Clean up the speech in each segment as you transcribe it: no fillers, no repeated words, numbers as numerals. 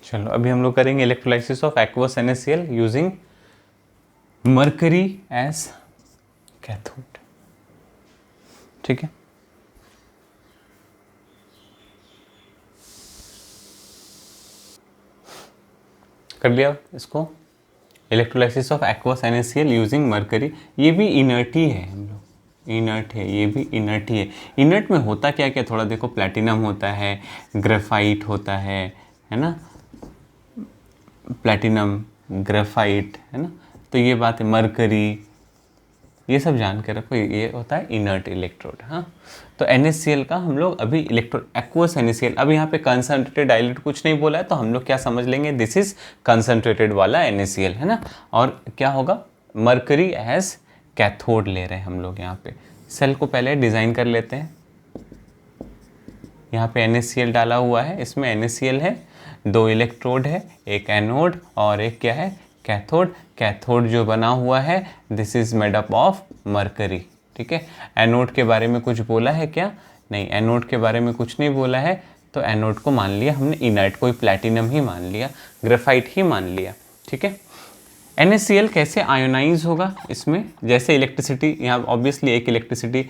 चलो अभी हम लोग करेंगे electrolysis of aqueous NaCl using mercury as cathode. ठीक है, कर लिया इसको। Electrolysis of aqueous NaCl using mercury. ये भी इनर्ट ही है, हम लोग इनर्ट है, ये भी इनर्ट ही है। इनर्ट में होता क्या क्या थोड़ा देखो, प्लैटिनम होता है, ग्रेफाइट होता है ना, प्लैटिनम ग्रेफाइट है ना, तो ये बात है, मरकरी, ये सब जान के रखो, ये होता है इनर्ट इलेक्ट्रोड। हाँ, तो NaCl का हम लोग अभी एक्वस NaCl, अब यहाँ पे कंसनट्रेटेड डाइल्यूट कुछ नहीं बोला है, तो हम लोग क्या समझ लेंगे, दिस इज कंसनट्रेटेड वाला NaCl है ना। और क्या होगा, मरकरी एज कैथोड ले रहे हैं हम लोग। यहाँ पे सेल को पहले डिज़ाइन कर लेते हैं। यहाँ पे NaCl डाला हुआ है, इसमें NaCl है, 2 इलेक्ट्रोड है, एक एनोड और एक क्या है, कैथोड। कैथोड जो बना हुआ है, this is made up of mercury. ठीक है, एनोड के बारे में कुछ बोला है क्या, नहीं, एनोड के बारे में कुछ नहीं बोला है, तो एनोड को मान लिया हमने इनर्ट, कोई प्लैटिनम ही मान लिया, ग्रेफाइट ही मान लिया। ठीक है, NaCl कैसे आयोनाइज होगा इसमें, जैसे इलेक्ट्रिसिटी, यहाँ ऑब्वियसली एक इलेक्ट्रिसिटी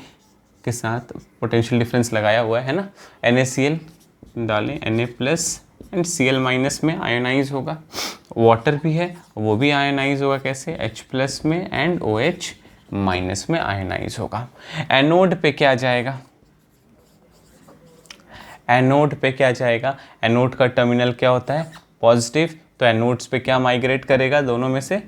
के साथ पोटेंशियल डिफरेंस लगाया हुआ है ना, NaCl डालें, Na plus and Cl minus में आयोनाइज होगा। वाटर भी है, वो भी आयोनाइज होगा, कैसे, H प्लस में एंड OH माइनस में आयोनाइज होगा। एनोड पे क्या जाएगा, एनोड पे क्या जाएगा, एनोड का टर्मिनल क्या होता है, पॉजिटिव, तो एनोड्स पे क्या माइग्रेट करेगा, दोनों में से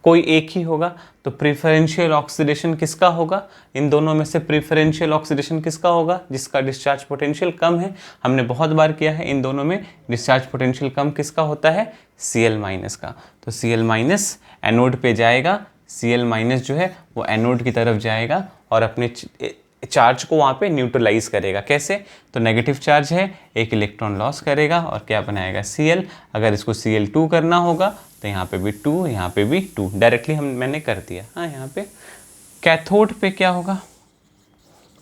कोई एक ही होगा, तो प्रेफरेंशियल ऑक्सीडेशन किसका होगा, इन दोनों में से प्रेफरेंशियल ऑक्सीडेशन किसका होगा, जिसका डिस्चार्ज पोटेंशियल कम है। हमने बहुत बार किया है, इन दोनों में डिस्चार्ज पोटेंशियल कम किसका होता है, Cl माइनस का, तो Cl माइनस एनोड पे जाएगा, Cl माइनस जो है वो एनोड की तरफ जाएगा और अपने चार्ज को वहाँ पे न्यूट्रलाइज करेगा। कैसे, तो नेगेटिव चार्ज है, एक इलेक्ट्रॉन लॉस करेगा और क्या बनाएगा, Cl। अगर इसको Cl2 करना होगा तो यहाँ पे भी 2, यहाँ पे भी 2, डायरेक्टली मैंने कर दिया। हाँ, यहाँ पे कैथोड पे क्या होगा,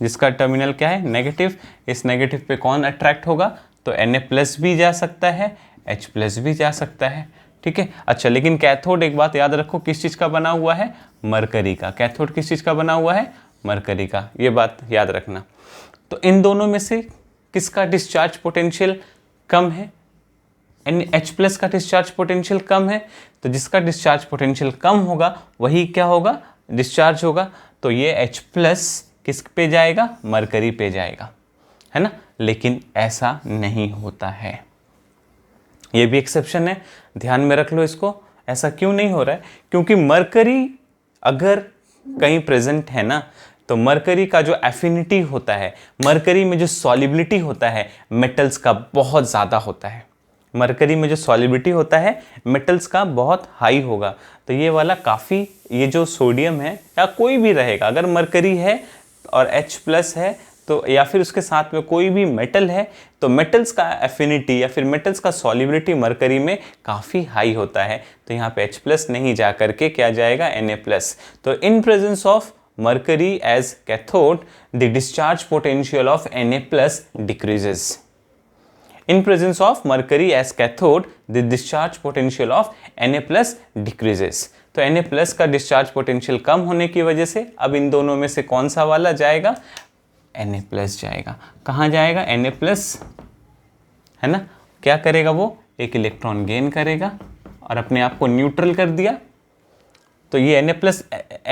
जिसका टर्मिनल क्या है, नेगेटिव, इस नेगेटिव पे कौन अट्रैक्ट होगा, तो Na प्लस भी जा सकता है, H प्लस भी जा सकता है। ठीक है, अच्छा, लेकिन कैथोड एक बात याद रखो, किस चीज़ का बना हुआ है, मरकरी का। कैथोड किस चीज़ का बना हुआ है, मरकरी का, ये बात याद रखना। तो इन दोनों में से किसका डिस्चार्ज पोटेंशियल कम है, H प्लस का डिस्चार्ज पोटेंशियल कम है, तो जिसका डिस्चार्ज पोटेंशियल कम होगा वही क्या होगा, डिस्चार्ज होगा, तो ये H प्लस किस पे जाएगा, मरकरी पे जाएगा, है ना। लेकिन ऐसा नहीं होता है, ये भी एक्सेप्शन है, ध्यान में रख लो इसको। ऐसा क्यों नहीं हो रहा है, क्योंकि मरकरी अगर कहीं प्रेजेंट है ना, तो मरकरी का जो एफिनिटी होता है, मरकरी में जो सॉलिबिलिटी होता है मेटल्स का बहुत ज़्यादा होता है। मरकरी में जो सॉलिबिलिटी होता है मेटल्स का बहुत हाई होगा, तो ये वाला काफ़ी, ये जो सोडियम है या कोई भी रहेगा, अगर मरकरी है और H प्लस है तो, या फिर उसके साथ में कोई भी मेटल है, तो मेटल्स का एफिनिटी या फिर मेटल्स का सॉलिबिलिटी मरकरी में काफ़ी हाई होता है, तो यहाँ पे H प्लस नहीं जा करके क्या जाएगा, Na प्लस। तो in presence of mercury as cathode, the discharge potential of Na plus decreases. In presence of mercury as cathode, the discharge potential of Na plus decreases. तो Na plus का discharge potential कम होने की वजह से अब इन दोनों में से कौन सा वाला जाएगा, Na plus जाएगा। कहाँ जाएगा, Na plus, है ना। क्या करेगा वो, एक इलेक्ट्रॉन गेन करेगा और अपने आप को न्यूट्रल कर दिया, तो ये Na प्लस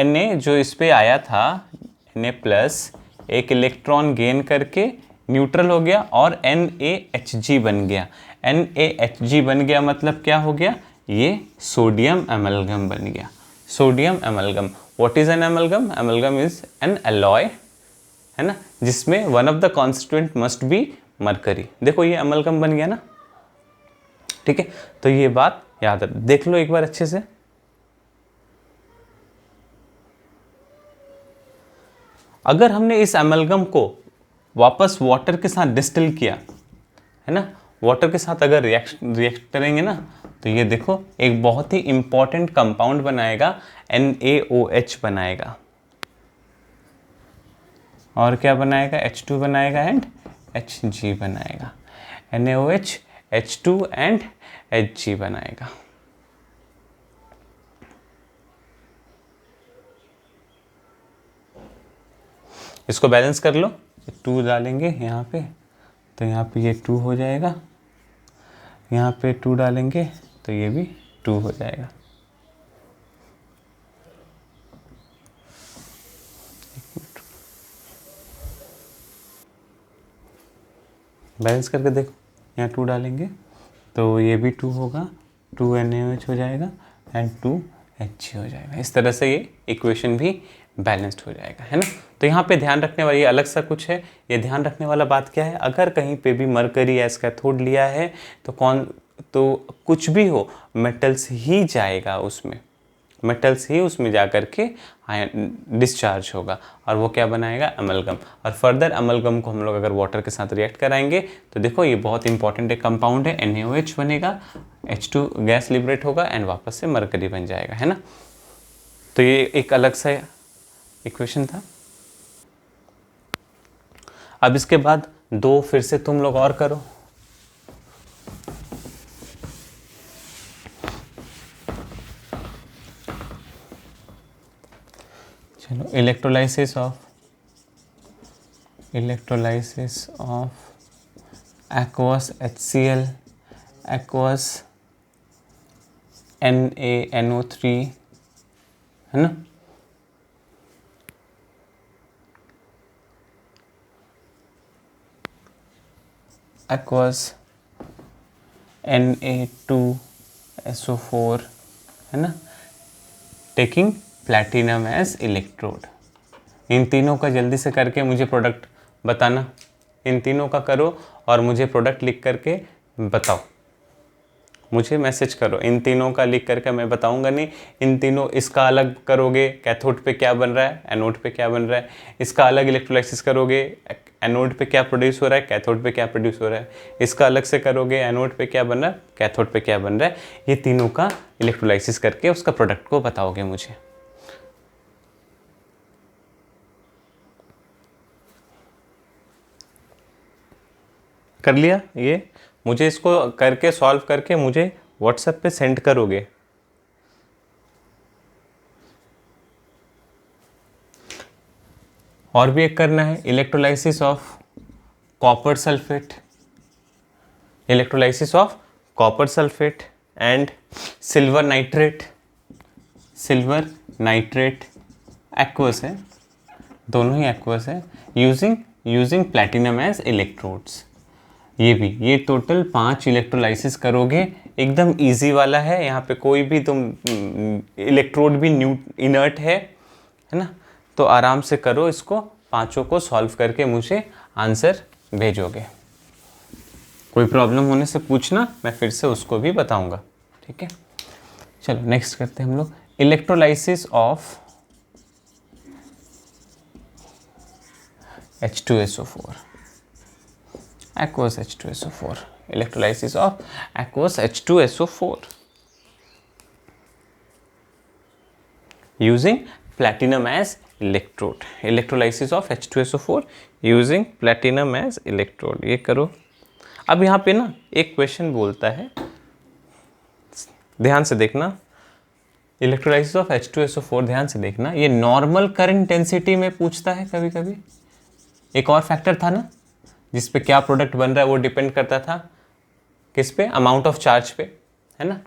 Na जो इस पे आया था, Na प्लस एक इलेक्ट्रॉन गेन करके न्यूट्रल हो गया और NaHg बन गया। NaHg बन गया मतलब क्या हो गया, ये सोडियम एमलगम बन गया। Sodium amalgam, what is an amalgam, amalgam is an alloy, है ना, जिसमें one of the constituent must be mercury. देखो ये एमलगम बन गया ना, ठीक है। तो ये बात याद देख लो एक बार अच्छे से। अगर हमने इस एमलगम को वापस वाटर के साथ डिस्टिल किया, है ना, वाटर के साथ अगर रिएक्ट करेंगे ना, तो ये देखो एक बहुत ही इंपॉर्टेंट कंपाउंड बनाएगा, NaOH बनाएगा, और क्या बनाएगा, H2 बनाएगा एंड Hg बनाएगा। NaOH H2 एंड Hg बनाएगा। इसको बैलेंस कर लो, 2 डालेंगे यहाँ पे तो यहाँ पे ये 2 हो जाएगा, यहाँ पे 2 डालेंगे तो ये भी 2 हो जाएगा। बैलेंस करके देखो, यहाँ 2 डालेंगे तो ये भी 2 होगा, 2 NaOH हो जाएगा एंड 2 Hg हो जाएगा। इस तरह से ये इक्वेशन भी बैलेंस्ड हो जाएगा, है ना। तो यहाँ पे ध्यान रखने वाली, ये अलग सा कुछ है, ये ध्यान रखने वाला बात क्या है, अगर कहीं पे भी मरकरी एज कैथोड लिया है तो कुछ भी हो मेटल्स ही जाएगा उसमें, मेटल्स ही उसमें जा कर के डिस्चार्ज होगा और वो क्या बनाएगा, अमलगम। और फर्दर अमलगम को हम लोग अगर वाटर के साथ रिएक्ट कराएंगे तो देखो ये बहुत इंपॉर्टेंट एक कंपाउंड है, NaOH बनेगा, H2 गैस लिबरेट होगा एंड वापस से मरकरी बन जाएगा, है ना। तो ये एक अलग सा इक्वेशन था। अब इसके बाद 2 फिर से तुम लोग और करो। चलो, electrolysis of aqueous HCl, aqueous NaNO3, है ना। aqueous Na2SO4, है ना, टेकिंग प्लैटिनम एज इलेक्ट्रोड। इन तीनों का जल्दी से करके मुझे प्रोडक्ट बताना, इन तीनों का करो और मुझे प्रोडक्ट लिख करके बताओ, मुझे मैसेज करो। इन तीनों का लिख करके मैं बताऊंगा नहीं, इन तीनों, इसका अलग करोगे कैथोड पे क्या बन रहा है, एनोड पे क्या बन रहा है, इसका अलग इलेक्ट्रोलाइसिस करोगे, एनोड पे क्या प्रोड्यूस हो रहा है, कैथोड पे क्या प्रोड्यूस हो रहा है, इसका अलग से करोगे, एनोड पे क्या बन रहा है, कैथोड पे क्या बन रहा है, ये तीनों का इलेक्ट्रोलाइसिस करके उसका प्रोडक्ट को बताओगे मुझे। कर लिया ये, मुझे इसको करके सॉल्व करके मुझे व्हाट्सएप पे सेंड करोगे। और भी एक करना है, electrolysis of copper sulphate, electrolysis of copper sulphate and silver nitrate aqueous है, दोनों ही एक्वस है, यूजिंग प्लैटिनम एज इलेक्ट्रोड्स। ये टोटल 5 इलेक्ट्रोलाइसिस करोगे, एकदम इजी वाला है। यहाँ पे कोई भी तुम इलेक्ट्रोड भी इनर्ट है ना, तो आराम से करो इसको, पांचों को सॉल्व करके मुझे आंसर भेजोगे। कोई प्रॉब्लम होने से पूछना, मैं फिर से उसको भी बताऊंगा, ठीक है। चलो नेक्स्ट करते हैं हम लोग, electrolysis of H2SO4, aqueous H2SO4, electrolysis of aqueous H2SO4 using platinum as electrode, electrolysis of H2SO4 using platinum as electrode। ये करो। अब यहाँ पे ना एक क्वेश्चन बोलता है, ध्यान से देखना, इलेक्ट्रोलाइसिस ऑफ H2SO4 ध्यान से देखना, ये नॉर्मल करंट डेंसिटी में पूछता है कभी कभी। एक और फैक्टर था ना जिस पे क्या प्रोडक्ट बन रहा है, वो डिपेंड करता था किस पे, अमाउंट ऑफ चार्ज पे, है ना।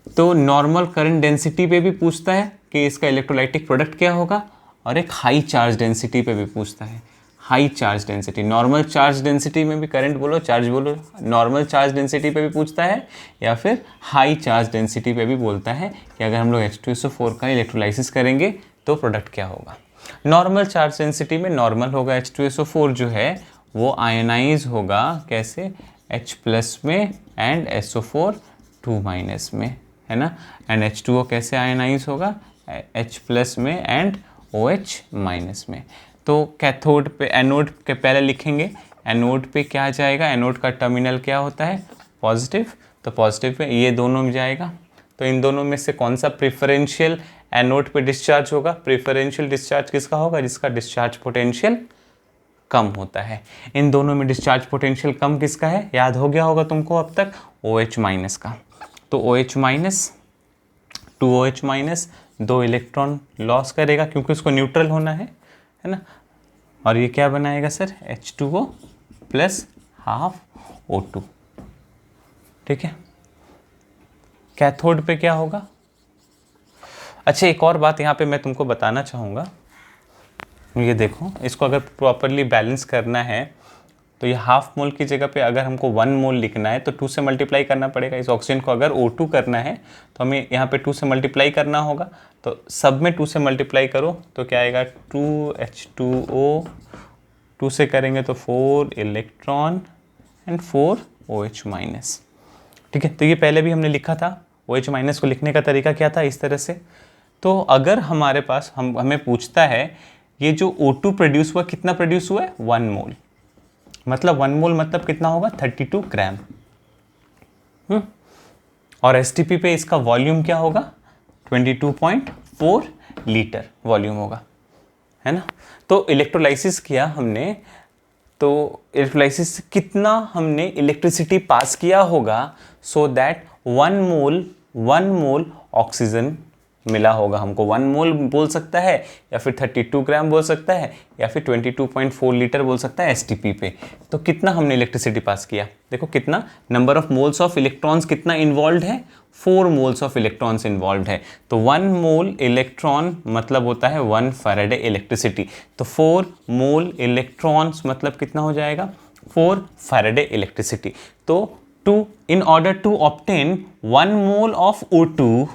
तो नॉर्मल करंट डेंसिटी पे भी पूछता है कि इसका इलेक्ट्रोलाइटिक प्रोडक्ट क्या होगा, और एक हाई चार्ज डेंसिटी पे भी पूछता है, high charge density. Normal charge density में भी करंट बोलो, चार्ज बोलो, नॉर्मल चार्ज डेंसिटी पे भी पूछता है, या फिर हाई चार्ज डेंसिटी पे भी बोलता है कि अगर हम लोग H2SO4 का इलेक्ट्रोलाइसिस करेंगे तो प्रोडक्ट क्या होगा। नॉर्मल चार्ज डेंसिटी में नॉर्मल होगा, H2SO4 जो है वो आयनाइज होगा कैसे, H+ में एंड SO4 2- में, है ना। एंड H2O कैसे आयनाइज होगा, H+ में एंड OH- में। तो कैथोड पे, एनोड के पहले लिखेंगे, एनोड पे क्या जाएगा, एनोड का टर्मिनल क्या होता है, पॉजिटिव, तो पॉजिटिव पे ये दोनों में जाएगा। तो इन दोनों में से कौन सा प्रेफरेंशियल एनोड पे डिस्चार्ज होगा, प्रेफरेंशियल डिस्चार्ज किसका होगा, जिसका डिस्चार्ज पोटेंशियल कम होता है। इन दोनों में डिस्चार्ज पोटेंशियल कम किसका है, याद हो गया होगा तुमको अब तक, OH माइनस का। तो OH minus 2OH minus 2 electron loss करेगा क्योंकि उसको न्यूट्रल होना है ना। और ये क्या बनाएगा sir, H2O plus half O2। ठीक है, कैथोड पे क्या होगा। अच्छा, एक और बात यहाँ पे मैं तुमको बताना चाहूँगा, ये देखो, इसको अगर प्रॉपरली बैलेंस करना है तो ये हाफ मोल की जगह पे अगर हमको 1 मोल लिखना है तो 2 से मल्टीप्लाई करना पड़ेगा। इस ऑक्सीजन को अगर O2 करना है तो हमें यहाँ पे 2 से मल्टीप्लाई करना होगा। तो सब में 2 से मल्टीप्लाई करो तो क्या आएगा, 2H2O, 2 से करेंगे तो 4 इलेक्ट्रॉन एंड 4 OH माइनस। ठीक है, तो ये पहले भी हमने लिखा था। OH माइनस को लिखने का तरीका क्या था, इस तरह से। तो अगर हमारे पास हमें पूछता है ये जो O2 प्रोड्यूस हुआ कितना प्रोड्यूस हुआ है, 1 मोल, मतलब 1 मोल मतलब कितना होगा, 32 ग्राम। और STP पे इसका वॉल्यूम क्या होगा, 22.4 लीटर वॉल्यूम होगा, है ना। तो इलेक्ट्रोलाइसिस किया हमने, तो इलेक्ट्रोलाइसिस कितना हमने इलेक्ट्रिसिटी पास किया होगा, सो दैट 1 मोल ऑक्सीजन मिला होगा हमको। 1 मोल बोल सकता है या फिर 32 ग्राम बोल सकता है या फिर 22.4 लीटर बोल सकता है STP पे। तो कितना हमने इलेक्ट्रिसिटी पास किया, देखो कितना, number of moles of electrons कितना इन्वॉल्व है, 4 मोल्स ऑफ इलेक्ट्रॉन्स इन्वॉल्व है। तो 1 मोल इलेक्ट्रॉन मतलब होता है 1 फैराडे इलेक्ट्रिसिटी। तो 4 मोल इलेक्ट्रॉन्स मतलब कितना हो जाएगा, 4 फैराडे इलेक्ट्रिसिटी। तो in order to obtain 1 mole of O2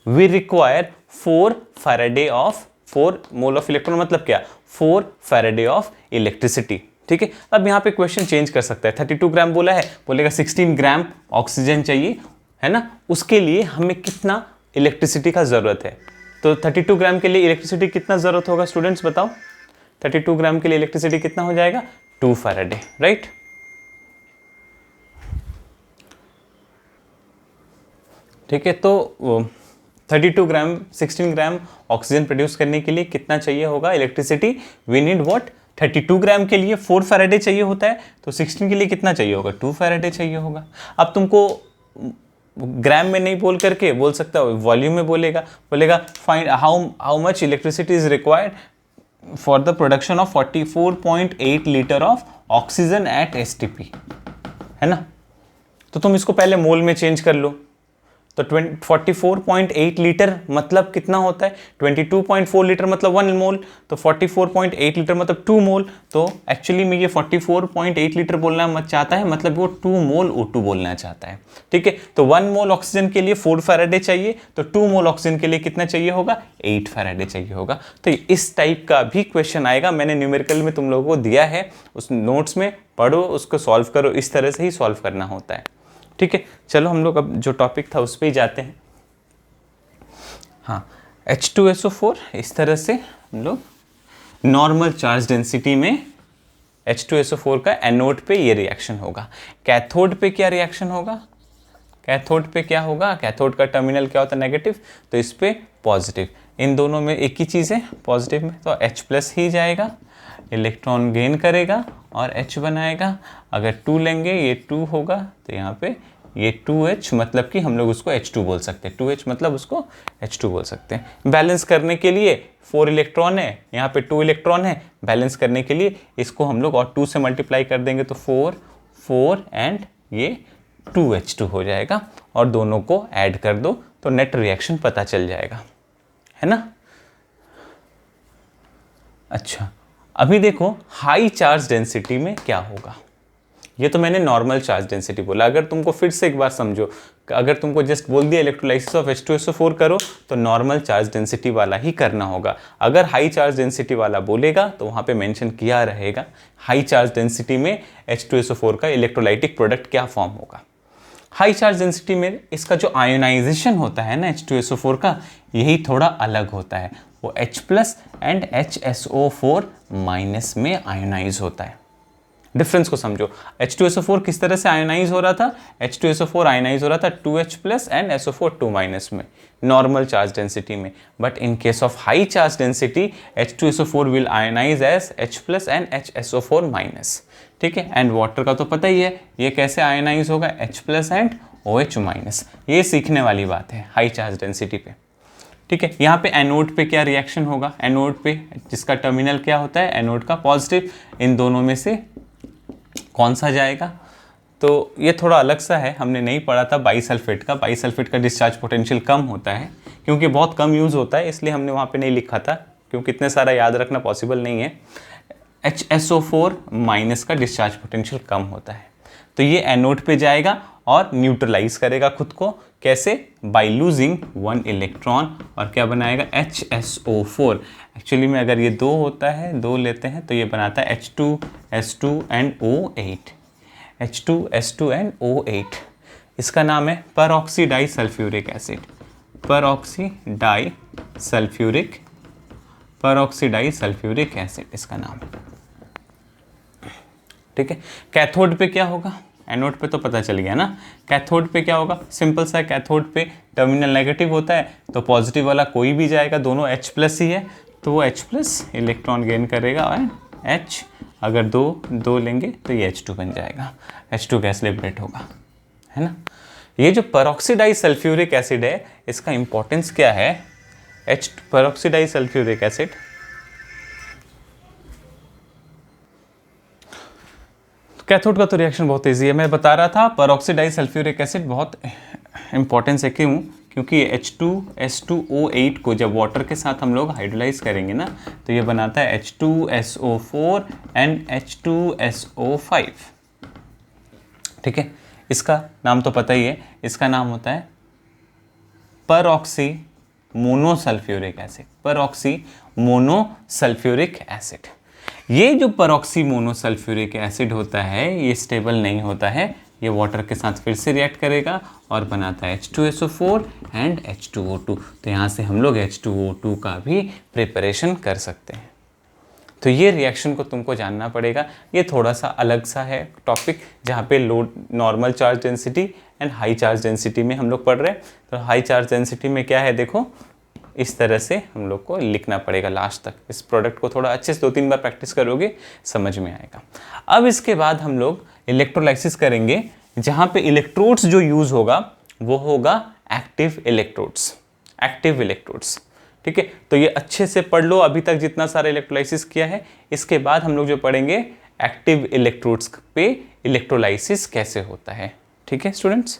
we require 4 faraday of 4 mole of electron मतलब क्या, 4 फैराडे ऑफ इलेक्ट्रिसिटी। ठीक है, अब यहाँ पे क्वेश्चन चेंज कर सकता है, 32 ग्राम बोला है, बोलेगा 16 ग्राम ऑक्सीजन चाहिए, है ना। उसके लिए हमें कितना इलेक्ट्रिसिटी का जरूरत है। तो 32 ग्राम के लिए इलेक्ट्रिसिटी कितना जरूरत होगा स्टूडेंट्स बताओ, 32 ग्राम के लिए इलेक्ट्रिसिटी कितना हो जाएगा, 2 फैराडे, राइट। ठीक है, तो 32 ग्राम 16 ग्राम ऑक्सीजन प्रोड्यूस करने के लिए कितना चाहिए होगा इलेक्ट्रिसिटी, वी नीड व्हाट, 32 ग्राम के लिए 4 फैराडे चाहिए होता है, तो 16 के लिए कितना चाहिए होगा, 2 फैराडे चाहिए होगा। अब तुमको ग्राम में नहीं बोल करके बोल सकता हो, वॉल्यूम में बोलेगा find how much electricity is required for the production of 44.8 litre of oxygen at STP, है ना। तो तुम इसको पहले मोल में चेंज कर लो। तो 44.8 लीटर मतलब कितना होता है, 22.4 लीटर मतलब 1 मोल, तो 44.8 लीटर मतलब 2 मोल। तो एक्चुअली में ये 44.8 लीटर बोलना मत चाहता है, मतलब वो 2 मोल O2 बोलना चाहता है। ठीक है, तो 1 मोल ऑक्सीजन के लिए 4 फैराडे चाहिए, तो 2 मोल ऑक्सीजन के लिए कितना चाहिए होगा, 8 फैराडे चाहिए होगा। तो इस टाइप का भी क्वेश्चन आएगा, मैंने न्यूमेरिकल में तुम लोगों को दिया है, उस नोट्स में पढ़ो, उसको सॉल्व करो, इस तरह से ही सॉल्व करना होता है। ठीक है, चलो हम लोग अब जो टॉपिक था उस पर ही जाते हैं। हाँ, H2SO4, इस तरह से हम लोग नॉर्मल चार्ज डेंसिटी में H2SO4 का एनोड पे ये रिएक्शन होगा। कैथोड पे क्या रिएक्शन होगा, कैथोड पे क्या होगा, कैथोड का टर्मिनल क्या होता है, नेगेटिव, तो इस पे पॉजिटिव। इन दोनों में एक ही चीज़ है, पॉजिटिव में तो H प्लस ही जाएगा, इलेक्ट्रॉन गेन करेगा और H बनाएगा। अगर 2 लेंगे ये 2 होगा, तो यहाँ पे ये 2H मतलब कि हम लोग उसको H2 बोल सकते हैं, 2H मतलब उसको H2 बोल सकते हैं। बैलेंस करने के लिए 4 इलेक्ट्रॉन है, यहाँ पे 2 इलेक्ट्रॉन है, बैलेंस करने के लिए इसको हम लोग और 2 से मल्टीप्लाई कर देंगे तो 4 एंड ये 2H2 हो जाएगा, और दोनों को ऐड कर दो तो नेट रिएक्शन पता चल जाएगा, है ना। अच्छा, अभी देखो हाई चार्ज डेंसिटी में क्या होगा। ये तो मैंने नॉर्मल चार्ज डेंसिटी बोला, अगर तुमको फिर से एक बार समझो, अगर तुमको जस्ट बोल दिया इलेक्ट्रोलाइसिस ऑफ H2SO4 करो तो नॉर्मल चार्ज डेंसिटी वाला ही करना होगा। अगर हाई चार्ज डेंसिटी वाला बोलेगा तो वहाँ पे मेंशन किया रहेगा हाई चार्ज डेंसिटी में H2SO4 का इलेक्ट्रोलाइटिक प्रोडक्ट क्या फॉर्म होगा। हाई चार्ज डेंसिटी में इसका जो आयोनाइजेशन होता है ना H2SO4 का, यही थोड़ा अलग होता है, वो H+ एंड HSO4- में आयोनाइज होता है। डिफरेंस को समझो। H2SO4 किस तरह से आयोनाइज हो रहा था, H2SO4 आयोनाइज हो रहा था 2H plus and SO4 2 minus में, नॉर्मल चार्ज डेंसिटी में। But in case of high charge density H2SO4 will ionise as H plus and HSO4 minus. ठीक है, एंड वाटर का तो पता ही है ये कैसे आयोनाइज होगा, H plus and OH minus. ये सीखने वाली बात है हाई चार्ज डेंसिटी पे। ठीक है, यहाँ पे एनोड पे क्या रिएक्शन होगा, एनोड पे जिसका टर्मिनल क्या होता है, एनोड का पॉजिटिव, इन दोनों में से कौन सा जाएगा। तो ये थोड़ा अलग सा है, हमने नहीं पढ़ा था बाईसल्फेट का। बाईसल्फेट का डिस्चार्ज पोटेंशियल कम होता है, क्योंकि बहुत कम यूज़ होता है इसलिए हमने वहाँ पे नहीं लिखा था, क्योंकि इतने सारा याद रखना पॉसिबल नहीं है। HSO4 माइनस का डिस्चार्ज पोटेंशियल कम होता है, तो ये एनोड पे जाएगा और न्यूट्रलाइज करेगा खुद को, कैसे, बाय लूजिंग 1 इलेक्ट्रॉन, और क्या बनाएगा, HSO4। एक्चुअली में अगर ये 2 होता है, 2 लेते हैं तो ये बनाता है H2S2 and O8, H2S2 and O8। इसका नाम है peroxy di sulphuric acid, peroxy di sulphuric acid इसका नाम है। ठीक है, कैथोड पे क्या होगा, एनोड पे तो पता चल गया ना। कैथोड पे क्या होगा, सिंपल सा, कैथोड पे टर्मिनल नेगेटिव होता है तो पॉजिटिव वाला कोई भी जाएगा, दोनों H प्लस ही है तो वो H प्लस इलेक्ट्रॉन गेन करेगा, और H अगर दो लेंगे तो ये H2 बन जाएगा, H2 गैस लिबरेट होगा, है ना। ये जो परऑक्सीडाइज सल्फ्यूरिक एसिड है इसका इंपॉर्टेंस क्या है, परऑक्सीडाइज सल्फ्यूरिक एसिड कैथोड का तो रिएक्शन बहुत ईजी है, मैं बता रहा था परऑक्सीडाइज सल्फ्यूरिक एसिड बहुत इंपॉर्टेंस है। क्यों, क्योंकि H2S2O8 को जब वाटर के साथ हम लोग हाइड्रोलाइज करेंगे ना तो ये बनाता है H2SO4 एंड H2SO5। ठीक है, इसका नाम तो पता ही है, इसका नाम होता है परऑक्सी मोनोसल्फ्यूरिक एसिड, परऑक्सी मोनोसल्फ्यूरिक एसिड। ये जो परऑक्सी मोनोसल्फ्यूरिक एसिड होता है ये स्टेबल नहीं होता है, ये वाटर के साथ फिर से रिएक्ट करेगा और बनाता है H2SO4 एंड H2O2। तो यहाँ से हम लोग H2O2 का भी प्रिपरेशन कर सकते हैं। तो ये रिएक्शन को तुमको जानना पड़ेगा, ये थोड़ा सा अलग सा है टॉपिक, जहाँ पे low normal charge density and high charge density में हम लोग पढ़ रहे हैं। तो हाई चार्ज डेंसिटी में क्या है, देखो इस तरह से हम लोग को लिखना पड़ेगा लास्ट तक। इस प्रोडक्ट को थोड़ा अच्छे से 2-3 बार प्रैक्टिस करोगे समझ में आएगा। अब इसके बाद हम लोग इलेक्ट्रोलाइसिस करेंगे, जहाँ पे इलेक्ट्रोड्स जो यूज़ होगा वो होगा एक्टिव इलेक्ट्रोड्स, एक्टिव इलेक्ट्रोड्स। ठीक है, तो ये अच्छे से पढ़ लो अभी तक जितना सारा इलेक्ट्रोलाइसिस किया है। इसके बाद हम लोग जो पढ़ेंगे एक्टिव इलेक्ट्रोड्स पे इलेक्ट्रोलाइसिस कैसे होता है। ठीक है स्टूडेंट्स।